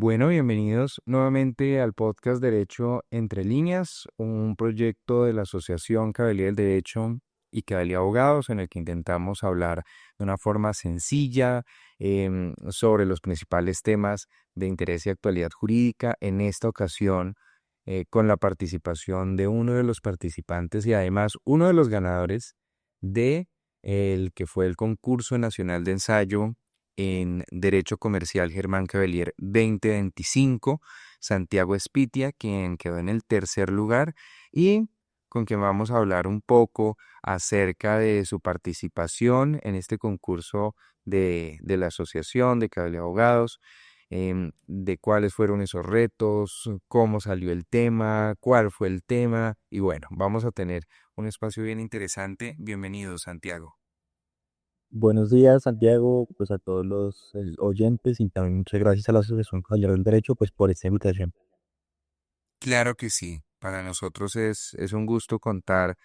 Bueno, bienvenidos nuevamente al podcast Derecho Entre Líneas, un proyecto de la Asociación Caballería del Derecho y Caballería Abogados, en el que intentamos hablar de una forma sencilla sobre los principales temas de interés y actualidad jurídica. En esta ocasión, con la participación de uno de los participantes y además uno de los ganadores de el que fue el concurso nacional de ensayo en Derecho Comercial Germán Cavelier 2025, Santiago Espitia, quien quedó en el tercer lugar y con quien vamos a hablar un poco acerca de su participación en este concurso de la Asociación de Cable Abogados, de cuáles fueron esos retos, cómo salió el tema, cuál fue el tema y bueno, vamos a tener un espacio bien interesante. Bienvenido, Santiago. Buenos días, Santiago, pues a todos los oyentes y también muchas gracias a la Asociación Caballero del Derecho pues por esta invitación. Claro que sí, para nosotros es un gusto contar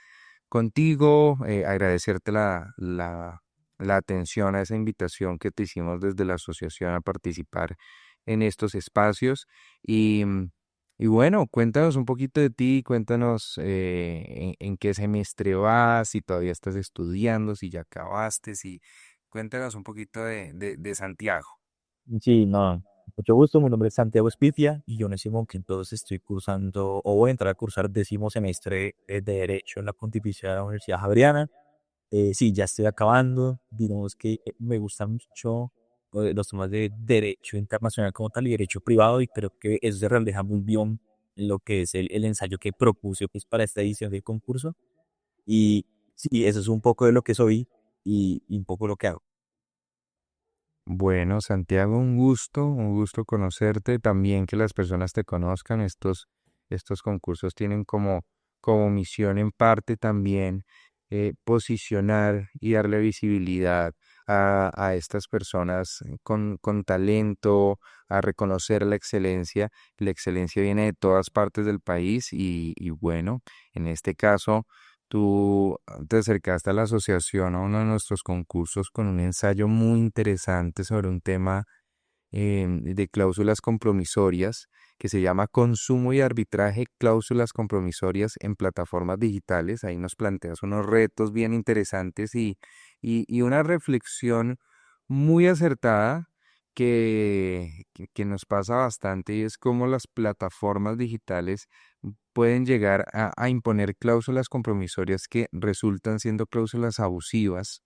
contigo, agradecerte la atención a esa invitación que te hicimos desde la asociación a participar en estos espacios. Y, y bueno, cuéntanos un poquito de ti, cuéntanos en qué semestre vas, si todavía estás estudiando, si ya acabaste, si cuéntanos un poquito de Santiago. Sí, no, mucho gusto, mi nombre es Santiago Espitia y yo en ese momento estoy cursando o voy a entrar a cursar 10º semestre de Derecho en la Pontificia Universidad Javeriana. Sí, ya estoy acabando, digamos que me gustan mucho los temas de Derecho Internacional como tal y Derecho Privado y creo que eso se refleja muy bien en lo que es el ensayo que propuse pues, para esta edición del concurso. Y sí, eso es un poco de lo que soy y un poco lo que hago. Bueno, Santiago, un gusto conocerte, también que las personas te conozcan. Estos concursos tienen como misión en parte también posicionar y darle visibilidad a estas personas con talento, a reconocer la excelencia. La excelencia viene de todas partes del país y bueno, en este caso tú te acercaste a la asociación a uno de nuestros concursos con un ensayo muy interesante sobre un tema de cláusulas compromisorias que se llama Consumo y arbitraje, cláusulas compromisorias en plataformas digitales. Ahí nos planteas unos retos bien interesantes y una reflexión muy acertada que nos pasa bastante y es cómo las plataformas digitales pueden llegar a imponer cláusulas compromisorias que resultan siendo cláusulas abusivas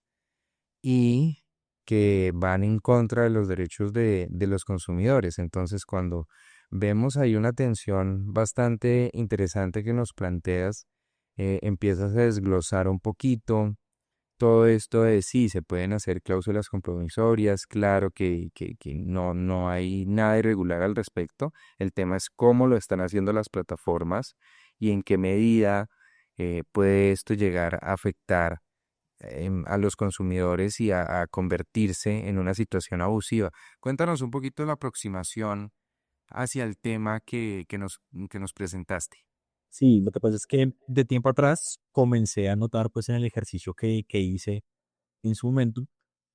y que van en contra de los derechos de los consumidores. Entonces, cuando vemos ahí una tensión bastante interesante que nos planteas, empiezas a desglosar un poquito todo esto de sí, se pueden hacer cláusulas compromisorias, claro que no hay nada irregular al respecto. El tema es cómo lo están haciendo las plataformas y en qué medida puede esto llegar a afectar a los consumidores y a convertirse en una situación abusiva. Cuéntanos un poquito la aproximación hacia el tema que nos presentaste. Sí, lo que pasa es que de tiempo atrás comencé a notar pues en el ejercicio que hice en su momento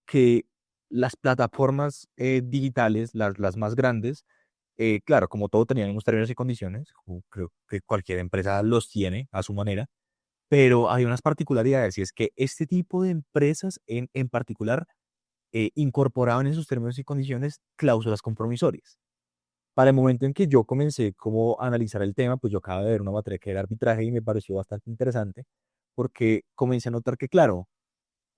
que las plataformas digitales, las más grandes, claro, como todo tenían unos términos y condiciones, creo que cualquier empresa los tiene a su manera, pero hay unas particularidades y es que este tipo de empresas en particular incorporaban en sus términos y condiciones cláusulas compromisorias. Para el momento en que yo comencé como a analizar el tema, pues yo acababa de ver una materia que era arbitraje y me pareció bastante interesante porque comencé a notar que, claro,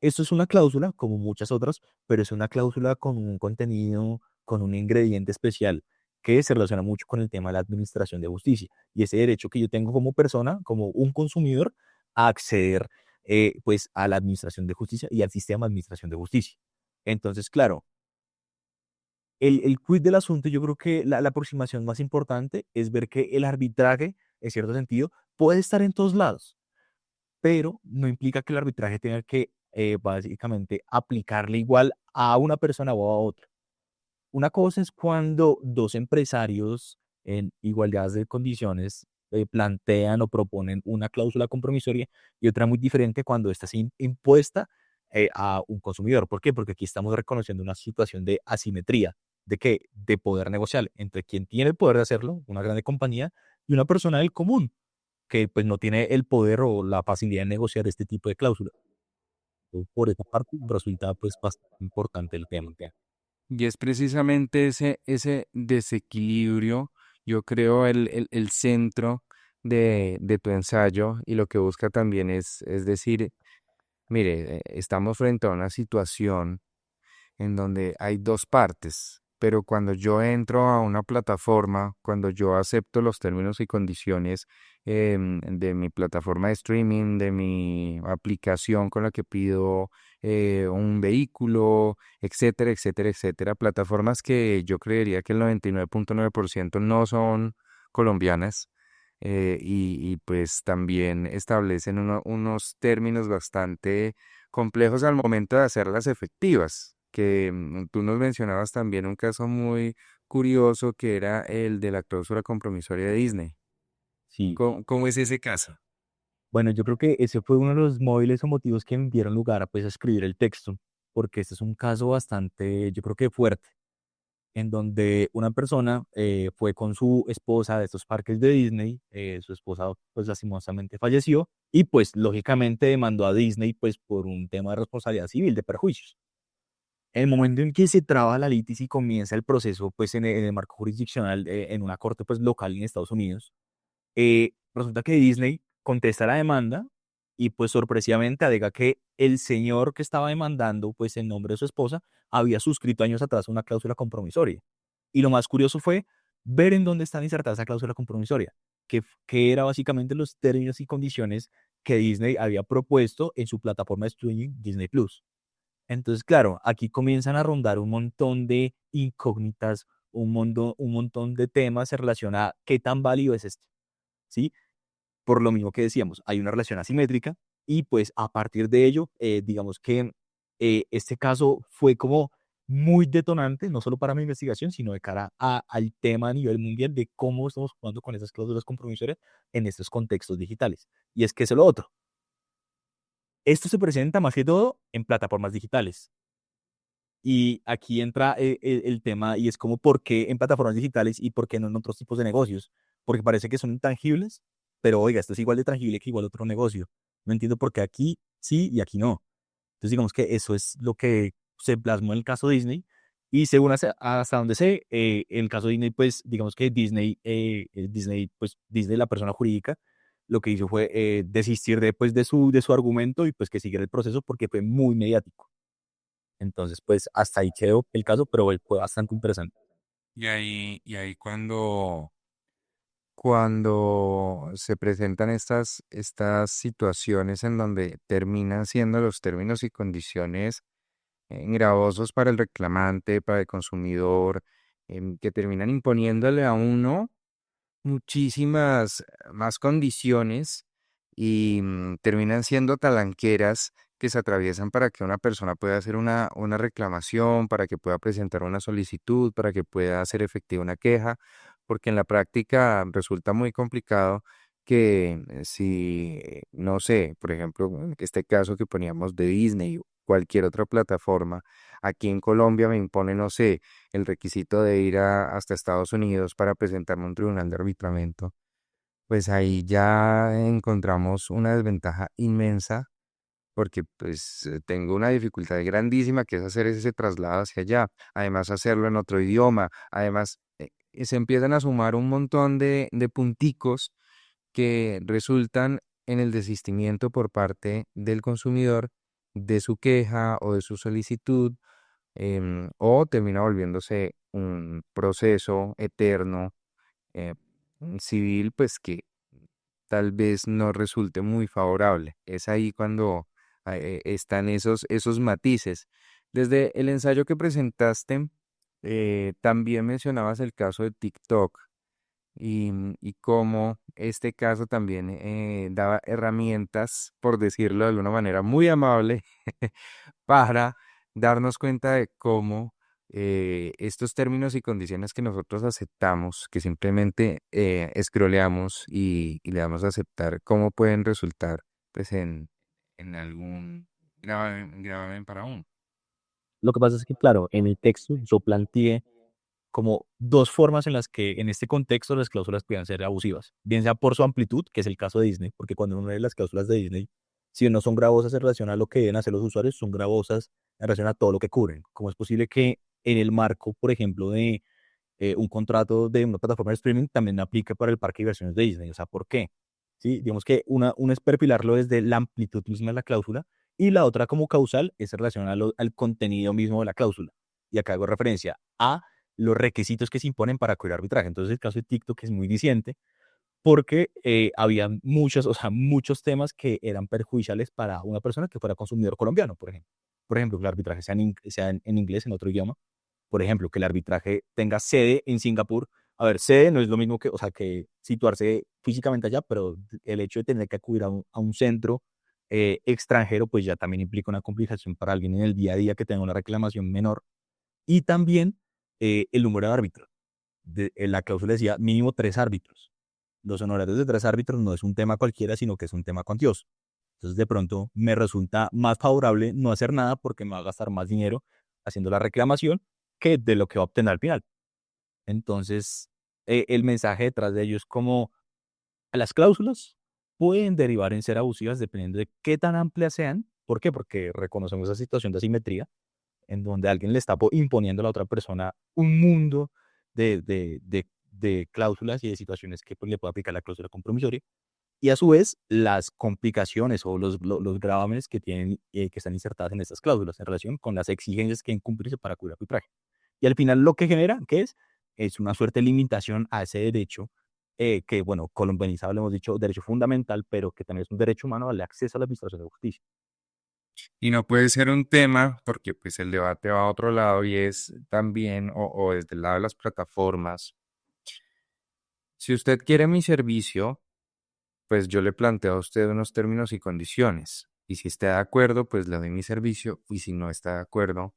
esto es una cláusula, como muchas otras, pero es una cláusula con un contenido, con un ingrediente especial que se relaciona mucho con el tema de la administración de justicia y ese derecho que yo tengo como persona, como un consumidor, a acceder pues a la administración de justicia y al sistema de administración de justicia. Entonces, claro, el quid del asunto, yo creo que la aproximación más importante es ver que el arbitraje, en cierto sentido, puede estar en todos lados, pero no implica que el arbitraje tenga que básicamente aplicarle igual a una persona o a otra. Una cosa es cuando dos empresarios en igualdad de condiciones plantean o proponen una cláusula compromisoria y otra muy diferente cuando esta es impuesta a un consumidor. ¿Por qué? Porque aquí estamos reconociendo una situación de asimetría. ¿De qué? De poder negociar entre quien tiene el poder de hacerlo, una grande compañía, y una persona del común, que pues no tiene el poder o la facilidad de negociar este tipo de cláusulas. Por esa parte resulta pues bastante importante el tema. Y es precisamente ese desequilibrio, yo creo, el centro de tu ensayo y lo que busca también es decir, mire, estamos frente a una situación en donde hay dos partes, pero cuando yo entro a una plataforma, cuando yo acepto los términos y condiciones de mi plataforma de streaming, de mi aplicación con la que pido un vehículo, etcétera, etcétera, etcétera, plataformas que yo creería que el 99.9% no son colombianas. Y pues también establecen unos términos bastante complejos al momento de hacerlas efectivas, que tú nos mencionabas también un caso muy curioso que era el de la cláusula compromisoria de Disney. Sí. ¿Cómo es ese caso? Bueno, yo creo que ese fue uno de los móviles o motivos que me dieron lugar pues, a escribir el texto, porque este es un caso bastante, yo creo que fuerte, en donde una persona fue con su esposa de estos parques de Disney, su esposa pues lastimosamente falleció y pues lógicamente demandó a Disney pues por un tema de responsabilidad civil, de perjuicios. En el momento en que se traba la litis y comienza el proceso pues en el marco jurisdiccional en una corte pues local en Estados Unidos, resulta que Disney contesta la demanda y pues sorpresivamente alega que el señor que estaba demandando, pues en nombre de su esposa, había suscrito años atrás una cláusula compromisoria. Y lo más curioso fue ver en dónde está insertada esa cláusula compromisoria, que era básicamente los términos y condiciones que Disney había propuesto en su plataforma de streaming Disney Plus. Entonces, claro, aquí comienzan a rondar un montón de incógnitas, un montón de temas en relación a qué tan válido es esto, ¿sí? Por lo mismo que decíamos, hay una relación asimétrica y pues a partir de ello, digamos que este caso fue como muy detonante, no solo para mi investigación, sino de cara al tema a nivel mundial de cómo estamos jugando con esas cláusulas compromisorias en estos contextos digitales. Y es que eso es lo otro. Esto se presenta más que todo en plataformas digitales. Y aquí entra el tema y es como por qué en plataformas digitales y por qué no en otros tipos de negocios. Porque parece que son intangibles, pero oiga, esto es igual de tangible que igual otro negocio. No entiendo por qué aquí sí y aquí no. Entonces digamos que eso es lo que se plasmó en el caso Disney. Y según hasta donde sé, en el caso Disney, pues digamos que Disney, pues Disney, la persona jurídica, lo que hizo fue desistir de su argumento y pues que siguiera el proceso porque fue muy mediático. Entonces, pues hasta ahí quedó el caso, pero fue bastante interesante. Y ahí cuando se presentan estas situaciones en donde terminan siendo los términos y condiciones gravosos para el reclamante, para el consumidor, que terminan imponiéndole a uno muchísimas más condiciones y terminan siendo talanqueras que se atraviesan para que una persona pueda hacer una reclamación, para que pueda presentar una solicitud, para que pueda hacer efectiva una queja, porque en la práctica resulta muy complicado que si, no sé, por ejemplo, en este caso que poníamos de Disney, cualquier otra plataforma, aquí en Colombia me impone, no sé, el requisito de ir hasta Estados Unidos para presentarme a un tribunal de arbitramiento, pues ahí ya encontramos una desventaja inmensa porque pues tengo una dificultad grandísima que es hacer ese traslado hacia allá, además hacerlo en otro idioma, además se empiezan a sumar un montón de punticos que resultan en el desistimiento por parte del consumidor de su queja o de su solicitud o termina volviéndose un proceso eterno civil, pues que tal vez no resulte muy favorable. Es ahí cuando están esos matices. Desde el ensayo que presentaste, también mencionabas el caso de TikTok y cómo este caso también daba herramientas, por decirlo de alguna manera muy amable, para darnos cuenta de cómo estos términos y condiciones que nosotros aceptamos, que simplemente scrolleamos y le damos a aceptar, cómo pueden resultar pues en algún gravamen para uno. Lo que pasa es que, claro, en el texto yo planteé como dos formas en las que en este contexto las cláusulas puedan ser abusivas, bien sea por su amplitud, que es el caso de Disney, porque cuando uno lee las cláusulas de Disney, si no son gravosas en relación a lo que deben hacer los usuarios, son gravosas en relación a todo lo que cubren. ¿Cómo es posible que en el marco, por ejemplo, de un contrato de una plataforma de streaming también aplique para el parque de diversiones de Disney? O sea, ¿por qué? ¿Sí? Digamos que una es perfilarlo desde la amplitud misma de la cláusula y la otra como causal es en relación al contenido mismo de la cláusula. Y acá hago referencia a los requisitos que se imponen para cubrir arbitraje. Entonces, el caso de TikTok es muy diciente porque había muchos, o sea, muchos temas que eran perjudiciales para una persona que fuera consumidor colombiano, por ejemplo. Por ejemplo, que el arbitraje sea en inglés, en otro idioma. Por ejemplo, que el arbitraje tenga sede en Singapur. A ver, sede no es lo mismo que, o sea, que situarse físicamente allá, pero el hecho de tener que acudir a un centro extranjero, pues ya también implica una complicación para alguien en el día a día que tenga una reclamación menor. Y también el número de árbitros. La cláusula decía mínimo 3 árbitros. Los honorarios de 3 árbitros no es un tema cualquiera, sino que es un tema cuantioso. Entonces, de pronto, me resulta más favorable no hacer nada porque me va a gastar más dinero haciendo la reclamación que de lo que va a obtener al final. Entonces, el mensaje detrás de ello es como las cláusulas pueden derivar en ser abusivas dependiendo de qué tan amplias sean. ¿Por qué? Porque reconocemos esa situación de asimetría en donde alguien le está imponiendo a la otra persona un mundo de cláusulas y de situaciones que pues, le puede aplicar la cláusula compromisoria. Y a su vez, las complicaciones o los gravámenes que tienen, que están insertadas en estas cláusulas en relación con las exigencias que deben cumplirse para cubrir arbitraje. Y al final lo que genera, ¿qué es? Es una suerte de limitación a ese derecho que, bueno, colombianizado le hemos dicho derecho fundamental, pero que también es un derecho humano al acceso a la administración de justicia. Y no puede ser un tema porque pues el debate va a otro lado y es también, o desde el lado de las plataformas, si usted quiere mi servicio, pues yo le planteo a usted unos términos y condiciones. Y si está de acuerdo, pues le doy mi servicio. Y si no está de acuerdo,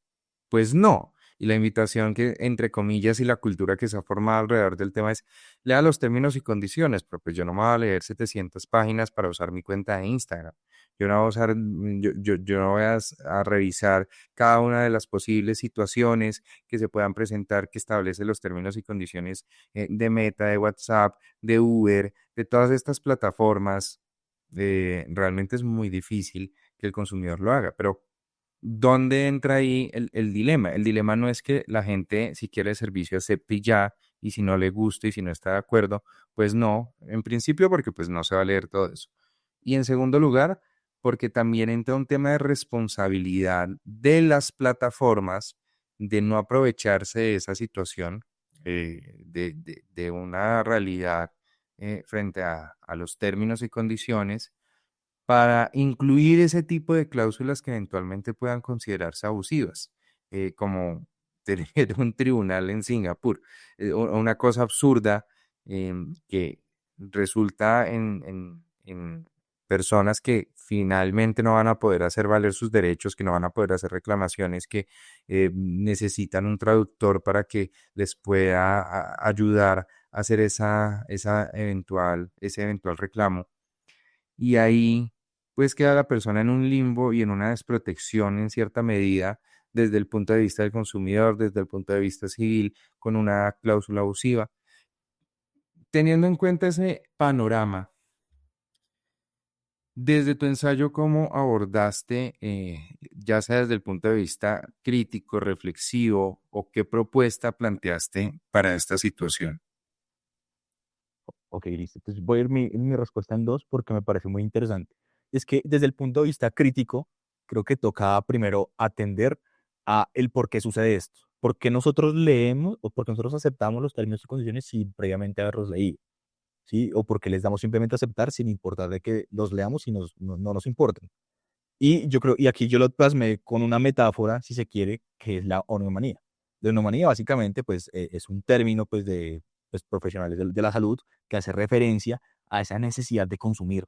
pues no. Y la invitación que, entre comillas, y la cultura que se ha formado alrededor del tema es, lea los términos y condiciones, pero pues yo no me voy a leer 700 páginas para usar mi cuenta de Instagram. Yo no voy a usar, yo no voy a revisar cada una de las posibles situaciones que se puedan presentar que establece los términos y condiciones de Meta, de WhatsApp, de Uber, de todas estas plataformas. Realmente es muy difícil que el consumidor lo haga, pero ¿dónde entra ahí el dilema? El dilema no es que la gente, si quiere el servicio, acepte y ya, y si no le gusta y si no está de acuerdo, pues no, en principio porque pues no se va a leer todo eso. Y en segundo lugar, porque también entra un tema de responsabilidad de las plataformas de no aprovecharse de esa situación, de una realidad frente a los términos y condiciones para incluir ese tipo de cláusulas que eventualmente puedan considerarse abusivas, como tener un tribunal en Singapur, una cosa absurda que resulta en personas que finalmente no van a poder hacer valer sus derechos, que no van a poder hacer reclamaciones, que necesitan un traductor para que les pueda ayudar a hacer ese eventual reclamo. Y ahí pues queda la persona en un limbo y en una desprotección en cierta medida desde el punto de vista del consumidor, desde el punto de vista civil, con una cláusula abusiva. Teniendo en cuenta ese panorama, desde tu ensayo, ¿cómo abordaste, ya sea desde el punto de vista crítico, reflexivo, o qué propuesta planteaste para esta situación? Ok, listo. Entonces voy a ir mi respuesta en dos porque me parece muy interesante. Es que desde el punto de vista crítico, creo que toca primero atender a el por qué sucede esto. ¿Por qué nosotros leemos o por qué nosotros aceptamos los términos y condiciones sin previamente haberlos leído? ¿Sí? O porque les damos simplemente a aceptar sin importar de que los leamos y no nos importen. Y yo creo, y aquí yo lo plasmé con una metáfora, si se quiere, que es la onomanía. La onomanía básicamente pues es un término pues de pues, profesionales de la salud que hace referencia a esa necesidad de consumir.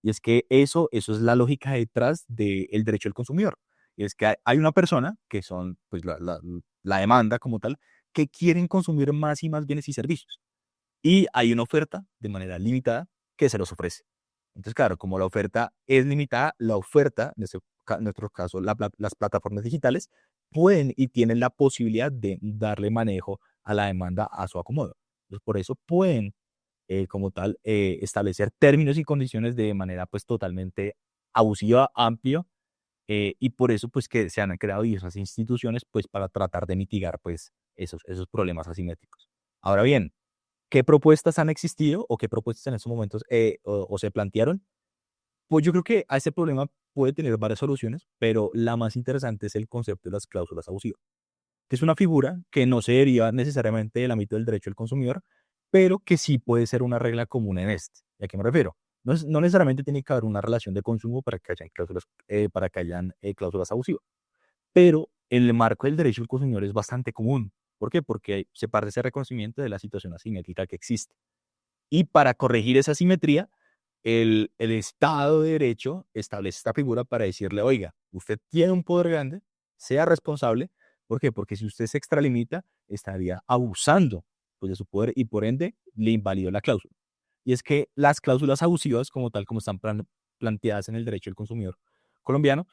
Y es que eso es la lógica detrás del derecho del consumidor. Y es que hay una persona, que son pues la demanda como tal, que quieren consumir más y más bienes y servicios. Y hay una oferta de manera limitada que se los ofrece. Entonces, claro, como la oferta es limitada, la oferta, en nuestro caso, las plataformas digitales, pueden y tienen la posibilidad de darle manejo a la demanda a su acomodo. Entonces, por eso pueden, como tal, establecer términos y condiciones de manera pues totalmente abusiva, amplio, y por eso pues que se han creado diversas instituciones pues para tratar de mitigar pues esos problemas asimétricos. Ahora bien, ¿qué propuestas han existido o qué propuestas en estos momentos o se plantearon? Pues yo creo que a ese problema puede tener varias soluciones, pero la más interesante es el concepto de las cláusulas abusivas, que es una figura que no se deriva necesariamente del ámbito del derecho del consumidor, pero que sí puede ser una regla común en este. ¿Y a qué me refiero? No necesariamente tiene que haber una relación de consumo para que hayan cláusulas, cláusulas abusivas, pero en el marco del derecho del consumidor es bastante común. ¿Por qué? Porque se parte ese reconocimiento de la situación asimétrica que existe. Y para corregir esa asimetría, el Estado de Derecho establece esta figura para decirle, oiga, usted tiene un poder grande, sea responsable. ¿Por qué? Porque si usted se extralimita, estaría abusando pues, de su poder y por ende le invalidó la cláusula. Y es que las cláusulas abusivas, como tal como están planteadas en el derecho del consumidor colombiano,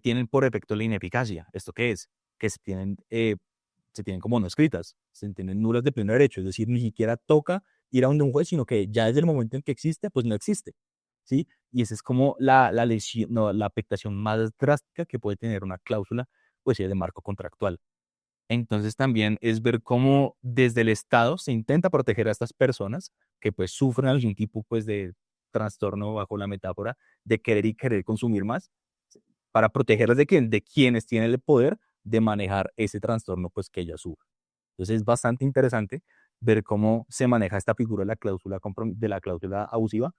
tienen por efecto la ineficacia. ¿Esto qué es? Que se tienen como no escritas, se tienen nulas de pleno derecho, es decir, ni siquiera toca ir a donde un juez, sino que ya desde el momento en que existe, pues no existe, ¿sí? Y esa es como la lesión, no, la afectación más drástica que puede tener una cláusula, pues sí, de marco contractual. Entonces también es ver cómo desde el Estado se intenta proteger a estas personas que pues sufren algún tipo pues de trastorno bajo la metáfora de querer y querer consumir más, para protegerlas de quién, de quienes tienen el poder de manejar ese trastorno pues que ellas sufren. Entonces es bastante interesante ver cómo se maneja esta figura de la de la cláusula abusiva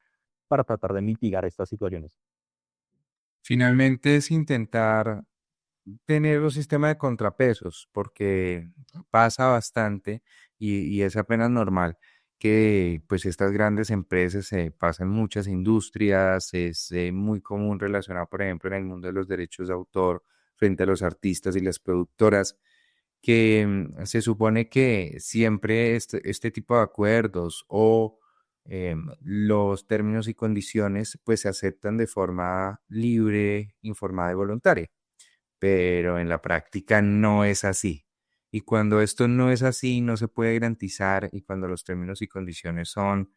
para tratar de mitigar estas situaciones. Finalmente es intentar tener un sistema de contrapesos, porque pasa bastante y es apenas normal que pues estas grandes empresas se pasan muchas industrias, es muy común relacionar, por ejemplo, en el mundo de los derechos de autor frente a los artistas y las productoras, que se supone que siempre este tipo de acuerdos o los términos y condiciones pues se aceptan de forma libre, informada y voluntaria, pero en la práctica no es así. Y cuando esto no es así, no se puede garantizar, y cuando los términos y condiciones son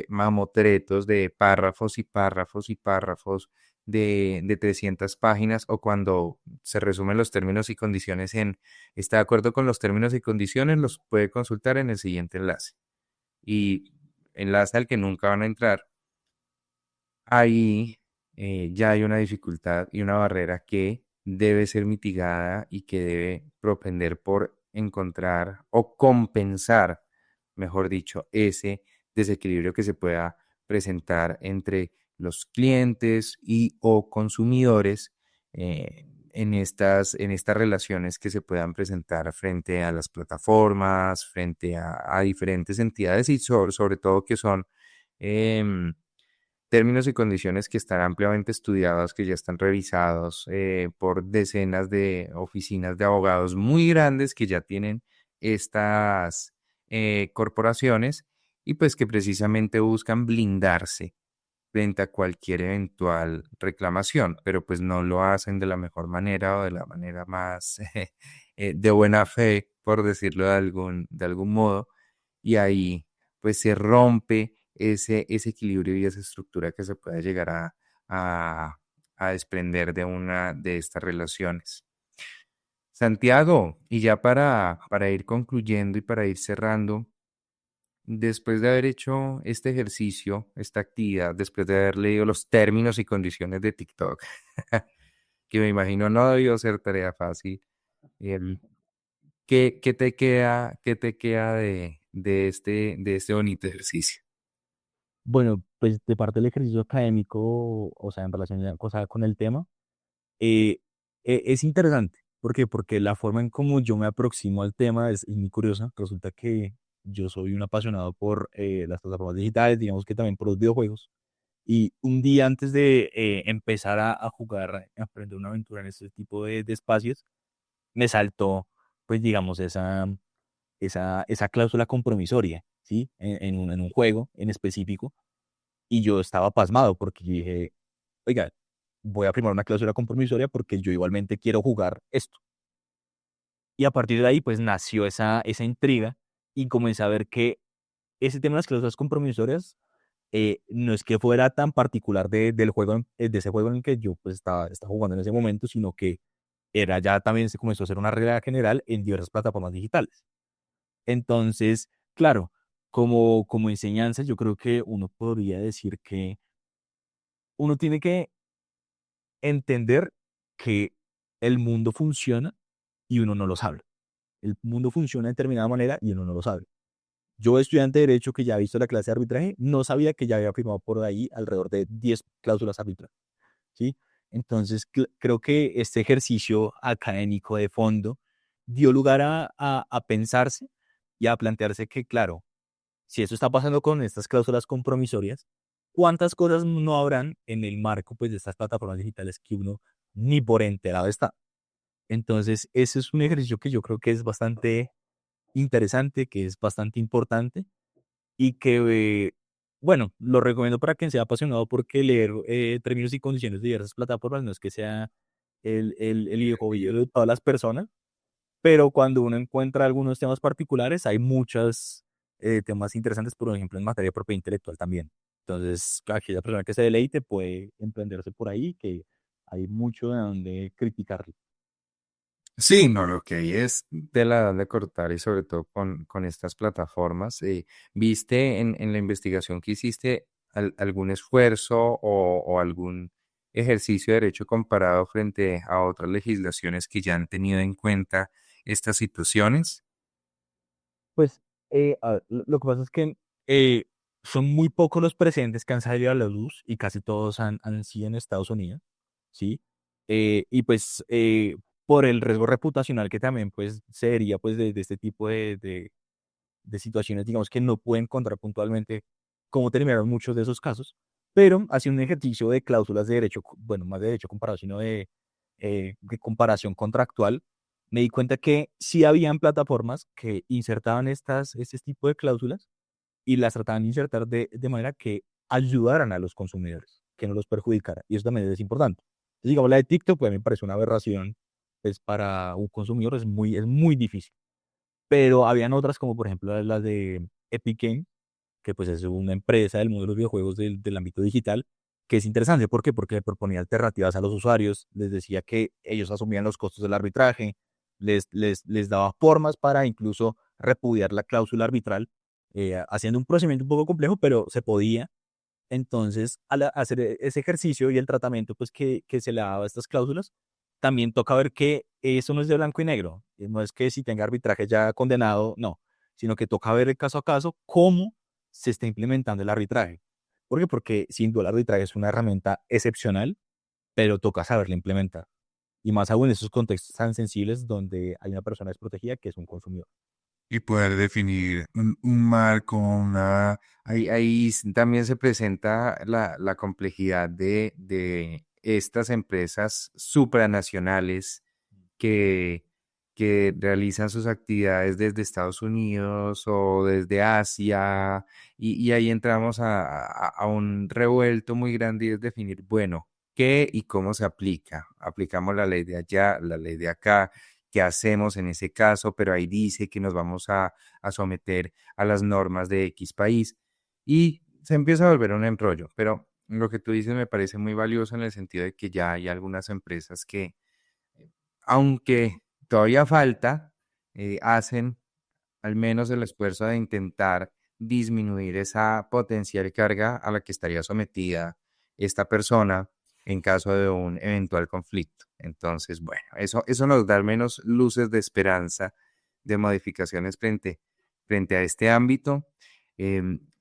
mamotretos de párrafos y párrafos y párrafos de 300 páginas, o cuando se resumen los términos y condiciones en está de acuerdo con los términos y condiciones, los puede consultar en el siguiente enlace. Y enlace al que nunca van a entrar. Ahí ya hay una dificultad y una barrera que debe ser mitigada y que debe propender por encontrar o compensar, mejor dicho, ese desequilibrio que se pueda presentar entre los clientes y o consumidores en estas relaciones que se puedan presentar frente a las plataformas, frente a diferentes entidades y sobre todo que son em, términos y condiciones que están ampliamente estudiados, que ya están revisados por decenas de oficinas de abogados muy grandes que ya tienen estas corporaciones y pues que precisamente buscan blindarse frente a cualquier eventual reclamación, pero pues no lo hacen de la mejor manera o de la manera más de buena fe, por decirlo de algún modo, y ahí pues se rompe ese equilibrio y esa estructura que se puede llegar a, a desprender de una de estas relaciones. Santiago, y ya para ir concluyendo y para ir cerrando, después de haber hecho este ejercicio, esta actividad, después de haber leído los términos y condiciones de TikTok, que me imagino no debió ser tarea fácil, em, qué te queda de este bonito ejercicio? Bueno, pues de parte del ejercicio académico, o sea, en relación o sea, con el tema, es interesante. ¿Por qué? Porque la forma en cómo yo me aproximo al tema es muy curiosa. Resulta que yo soy un apasionado por las plataformas digitales, digamos que también por los videojuegos. Y un día antes de empezar a jugar, a emprender una aventura en este tipo de espacios, me saltó, pues digamos, esa cláusula compromisoria, ¿sí? En un juego en específico. Y yo estaba pasmado porque yo dije, oiga, voy a firmar una cláusula compromisoria porque yo igualmente quiero jugar esto. Y a partir de ahí, pues nació esa intriga y comencé a ver que ese tema de las cláusulas compromisorias no es que fuera tan particular del juego, de ese juego en el que yo pues estaba jugando en ese momento, sino que era ya también se comenzó a hacer una regla general en diversas plataformas digitales. Entonces, claro, como enseñanza, yo creo que uno podría decir que uno tiene que entender que el mundo funciona y uno no lo sabe. El mundo funciona de determinada manera y uno no lo sabe. Yo, estudiante de Derecho que ya ha visto la clase de arbitraje, no sabía que ya había firmado por ahí alrededor de 10 cláusulas arbitrales, ¿sí? Entonces, creo que este ejercicio académico de fondo dio lugar a pensarse y a plantearse que, claro, si eso está pasando con estas cláusulas compromisorias, ¿cuántas cosas no habrán en el marco pues, de estas plataformas digitales que uno ni por enterado está? Entonces, ese es un ejercicio que yo creo que es bastante interesante, que es bastante importante y que, bueno, lo recomiendo para quien sea apasionado porque leer términos y condiciones de diversas plataformas no es que sea el hijo de todas las personas, pero cuando uno encuentra algunos temas particulares, hay muchos temas interesantes, por ejemplo, en materia de propiedad intelectual también. Entonces, aquella persona que se deleite puede emprenderse por ahí, que hay mucho de donde criticar. Sí, no, lo que hay es de la edad de cortar y sobre todo con estas plataformas. ¿Viste en la investigación que hiciste algún esfuerzo o algún ejercicio de derecho comparado frente a otras legislaciones que ya han tenido en cuenta estas situaciones? Pues lo que pasa es que eh, son muy pocos los presentes que han salido a la luz y casi todos han sido en Estados Unidos, ¿sí? Y pues por el riesgo reputacional que también pues sería pues de este tipo de situaciones, digamos que no puedo encontrar puntualmente cómo terminaron muchos de esos casos, pero hace un ejercicio de cláusulas de derecho, bueno, más de derecho comparado, sino de comparación contractual, me di cuenta que sí habían plataformas que insertaban este tipo de cláusulas y las trataban de insertar de manera que ayudaran a los consumidores, que no los perjudicara. Y eso también es importante. Entonces, digamos, la de TikTok, pues a mí me parece una aberración, pues para un consumidor es muy difícil. Pero habían otras como por ejemplo las de Epic Games, que pues es una empresa del mundo de los videojuegos del ámbito digital, que es interesante. ¿Por qué? Porque le proponía alternativas a los usuarios, les decía que ellos asumían los costos del arbitraje, les daba formas para incluso repudiar la cláusula arbitral, haciendo un procedimiento un poco complejo, pero se podía. Entonces, al hacer ese ejercicio y el tratamiento pues, que se le daba a estas cláusulas, también toca ver que eso no es de blanco y negro. No es que si tenga arbitraje ya condenado, no, sino que toca ver el caso a caso cómo se está implementando el arbitraje. ¿Por qué? Porque sin duda el arbitraje es una herramienta excepcional, pero toca saberla implementar. Y más aún en esos contextos tan sensibles donde hay una persona desprotegida que es un consumidor. Y poder definir un marco, también se presenta la complejidad de estas empresas supranacionales que, que realizan sus actividades desde Estados Unidos o desde Asia, y ahí entramos a un revuelto muy grande y es definir, bueno, qué y cómo se aplica. Aplicamos la ley de allá, la ley de acá, qué hacemos en ese caso, pero ahí dice que nos vamos a someter a las normas de X país y se empieza a volver un embrollo, pero lo que tú dices me parece muy valioso en el sentido de que ya hay algunas empresas que, aunque todavía falta, hacen al menos el esfuerzo de intentar disminuir esa potencial carga a la que estaría sometida esta persona en caso de un eventual conflicto. Entonces, bueno, eso nos da al menos luces de esperanza de modificaciones frente a este ámbito.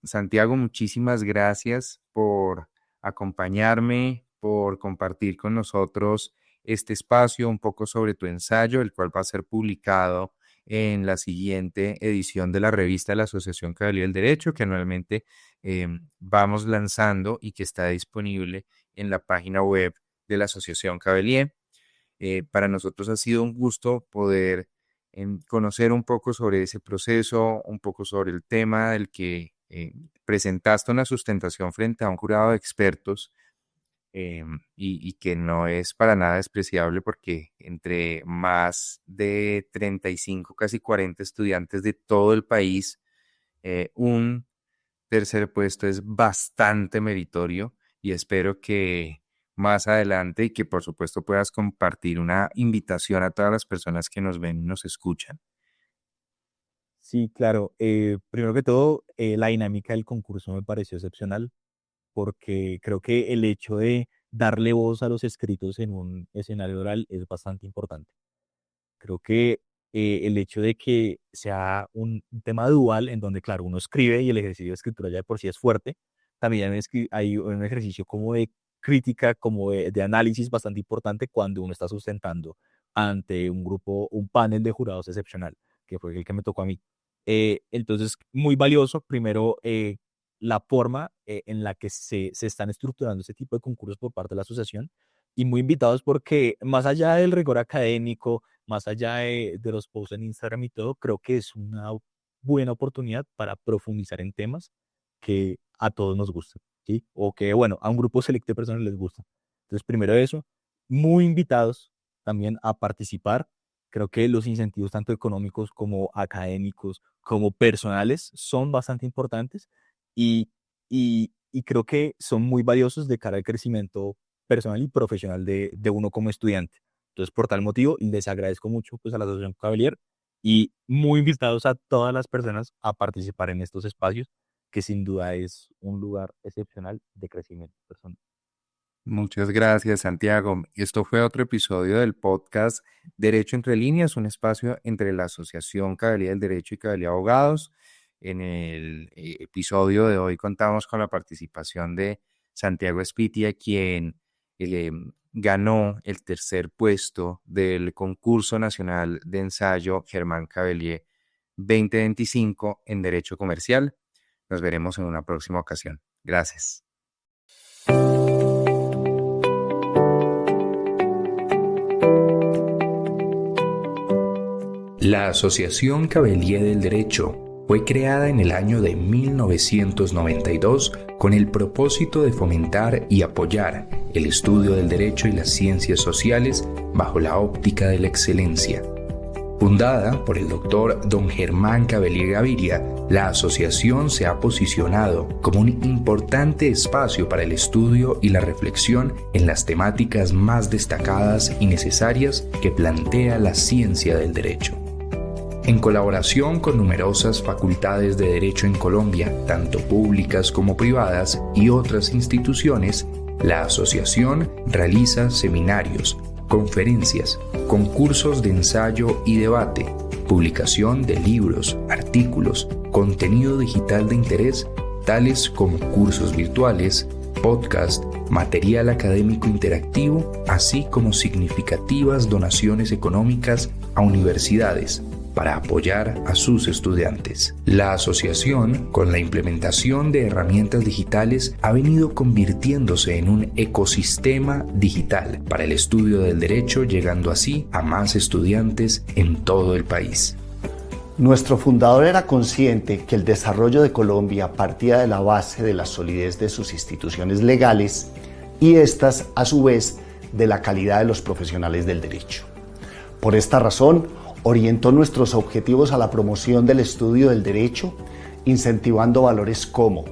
Santiago, muchísimas gracias por acompañarme, por compartir con nosotros este espacio un poco sobre tu ensayo, el cual va a ser publicado en la siguiente edición de la revista de la Asociación Cavalier del Derecho, que anualmente vamos lanzando y que está disponible en la página web de la Asociación Cavalier. Para nosotros ha sido un gusto poder conocer un poco sobre ese proceso, un poco sobre el tema del que presentaste una sustentación frente a un jurado de expertos y que no es para nada despreciable porque entre más de 35, casi 40 estudiantes de todo el país, un tercer puesto es bastante meritorio y espero que más adelante y que por supuesto puedas compartir una invitación a todas las personas que nos ven y nos escuchan. Sí, claro. Primero que todo, la dinámica del concurso me pareció excepcional porque creo que el hecho de darle voz a los escritos en un escenario oral es bastante importante. Creo que el hecho de que sea un tema dual en donde, claro, uno escribe y el ejercicio de escritura ya de por sí es fuerte, también hay un ejercicio como de crítica, como de análisis bastante importante cuando uno está sustentando ante un grupo, un panel de jurados excepcional, que fue el que me tocó a mí. Entonces, muy valioso, primero, la forma en la que se están estructurando este tipo de concursos por parte de la asociación y muy invitados porque más allá del rigor académico, más allá de los posts en Instagram y todo, creo que es una buena oportunidad para profundizar en temas que a todos nos gustan, ¿sí? O que, bueno, a un grupo selecto de personas les gusta. Entonces, primero eso, muy invitados también a participar. Creo que los incentivos tanto económicos como académicos, como personales, son bastante importantes y creo que son muy valiosos de cara al crecimiento personal y profesional de uno como estudiante. Entonces, por tal motivo, les agradezco mucho pues, a la Asociación Cavalier y muy invitados a todas las personas a participar en estos espacios, que sin duda es un lugar excepcional de crecimiento personal. Muchas gracias, Santiago. Esto fue otro episodio del podcast Derecho entre líneas, un espacio entre la Asociación Caballería del Derecho y Caballería Abogados. En el episodio de hoy contamos con la participación de Santiago Espitia, quien ganó el tercer puesto del concurso nacional de ensayo Germán Cavelier 2025 en Derecho Comercial. Nos veremos en una próxima ocasión. Gracias. La Asociación Cavelier del Derecho fue creada en el año de 1992 con el propósito de fomentar y apoyar el estudio del derecho y las ciencias sociales bajo la óptica de la excelencia. Fundada por el doctor don Germán Cavelier Gaviria, la asociación se ha posicionado como un importante espacio para el estudio y la reflexión en las temáticas más destacadas y necesarias que plantea la ciencia del derecho. En colaboración con numerosas facultades de derecho en Colombia, tanto públicas como privadas, y otras instituciones, la asociación realiza seminarios, conferencias, concursos de ensayo y debate, publicación de libros, artículos, contenido digital de interés, tales como cursos virtuales, podcast, material académico interactivo, así como significativas donaciones económicas a universidades para apoyar a sus estudiantes. La asociación, con la implementación de herramientas digitales, ha venido convirtiéndose en un ecosistema digital para el estudio del derecho, llegando así a más estudiantes en todo el país. Nuestro fundador era consciente que el desarrollo de Colombia partía de la base de la solidez de sus instituciones legales y estas, a su vez, de la calidad de los profesionales del derecho. Por esta razón, orientó nuestros objetivos a la promoción del estudio del derecho, incentivando valores como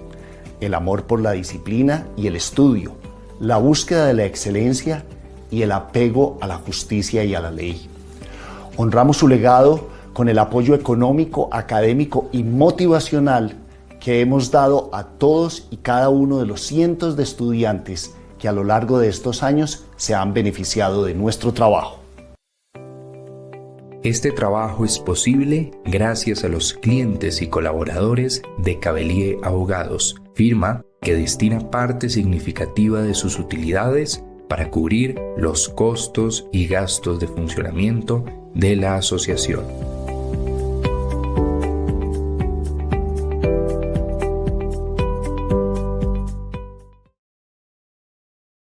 el amor por la disciplina y el estudio, la búsqueda de la excelencia y el apego a la justicia y a la ley. Honramos su legado con el apoyo económico, académico y motivacional que hemos dado a todos y cada uno de los cientos de estudiantes que a lo largo de estos años se han beneficiado de nuestro trabajo. Este trabajo es posible gracias a los clientes y colaboradores de Cavelier Abogados, firma que destina parte significativa de sus utilidades para cubrir los costos y gastos de funcionamiento de la asociación.